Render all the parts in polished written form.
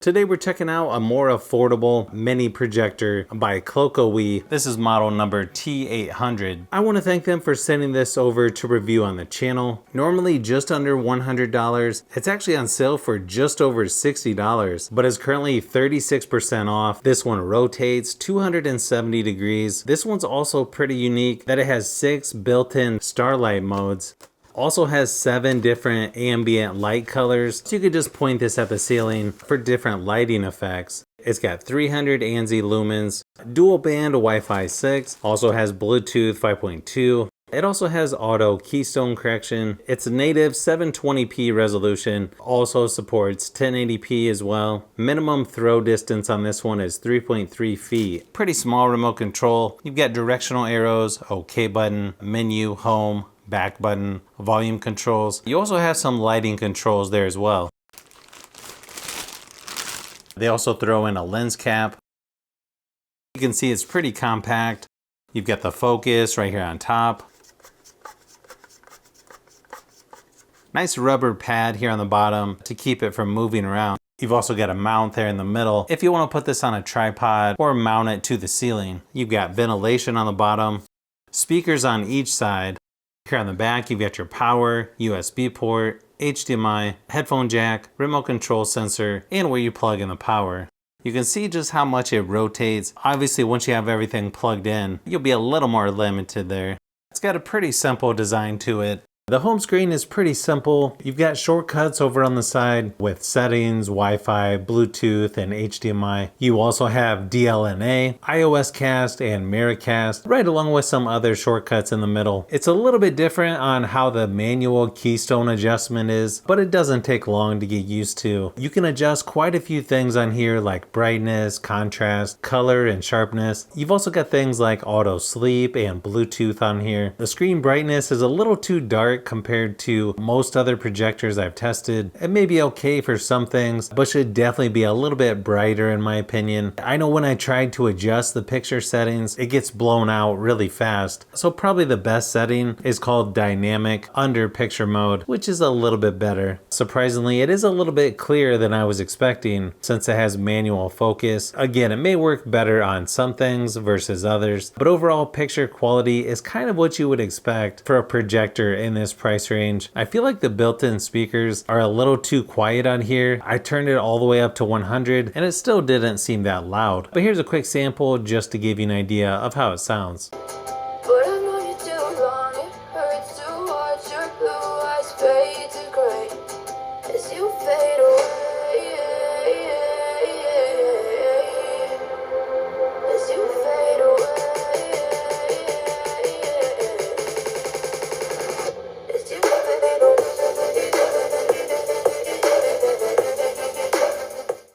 Today we're checking out a more affordable mini projector by ClokoWe. This is model number T800. I want to thank them for sending this over to review on the channel. Normally just under $100. It's actually on sale for just over $60, but is currently 36% off. This one rotates 270 degrees. This one's also pretty unique that it has 6 built-in starlight modes. Also has 7 different ambient light colors, so you could just point this at the ceiling for different lighting effects. It's got 300 ANSI lumens, dual band Wi-Fi 6, also has Bluetooth 5.2. It also has auto Keystone correction. It's a native 720p resolution, also supports 1080p as well. Minimum throw distance on this one is 3.3 feet. Pretty small remote control. You've got directional arrows, OK button, menu, home, back button, volume controls. You also have some lighting controls there as well. They also throw in a lens cap. You can see it's pretty compact. You've got the focus right here on top. Nice rubber pad here on the bottom to keep it from moving around. You've also got a mount there in the middle if you want to put this on a tripod or mount it to the ceiling. You've got ventilation on the bottom, speakers on each side. Here on the back, you've got your power, USB port, HDMI, headphone jack, remote control sensor, and where you plug in the power. You can see just how much it rotates. Obviously, once you have everything plugged in, you'll be a little more limited there. It's got a pretty simple design to it. The home screen is pretty simple. You've got shortcuts over on the side with settings, Wi-Fi, Bluetooth, and HDMI. You also have DLNA, iOS Cast, and Miracast, right along with some other shortcuts in the middle. It's a little bit different on how the manual Keystone adjustment is, but it doesn't take long to get used to. You can adjust quite a few things on here like brightness, contrast, color, and sharpness. You've also got things like auto sleep and Bluetooth on here. The screen brightness is a little too dark compared to most other projectors I've tested. It may be okay for some things, but should definitely be a little bit brighter in my opinion. I know when I tried to adjust the picture settings, it gets blown out really fast. So probably the best setting is called dynamic under picture mode, which is a little bit better. Surprisingly, it is a little bit clearer than I was expecting since it has manual focus. Again, it may work better on some things versus others, but overall picture quality is kind of what you would expect for a projector in this price range. I feel like the built-in speakers are a little too quiet on here. I turned it all the way up to 100 and it still didn't seem that loud. But here's a quick sample just to give you an idea of how it sounds.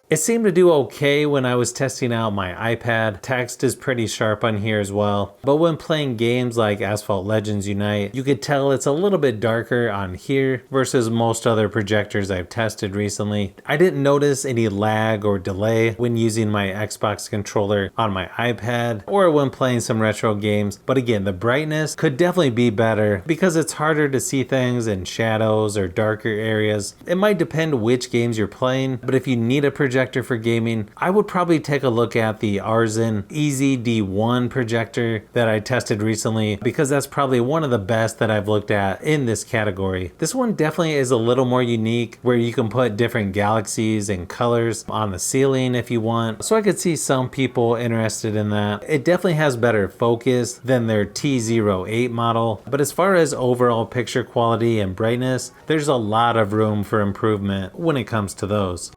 It seemed to do okay when I was testing out my iPad. Text is pretty sharp on here as well. But when playing games like Asphalt Legends Unite, you could tell it's a little bit darker on here versus most other projectors I've tested recently. I didn't notice any lag or delay when using my Xbox controller on my iPad or when playing some retro games. But again, the brightness could definitely be better because it's harder to see things in shadows or darker areas. It might depend which games you're playing, but if you need a projector for gaming, I would probably take a look at the Arzen Easy D1 projector that I tested recently because that's probably one of the best that I've looked at in this category. This one definitely is a little more unique where you can put different galaxies and colors on the ceiling if you want. So I could see some people interested in that. It definitely has better focus than their T08 model, but as far as overall picture quality and brightness, there's a lot of room for improvement when it comes to those.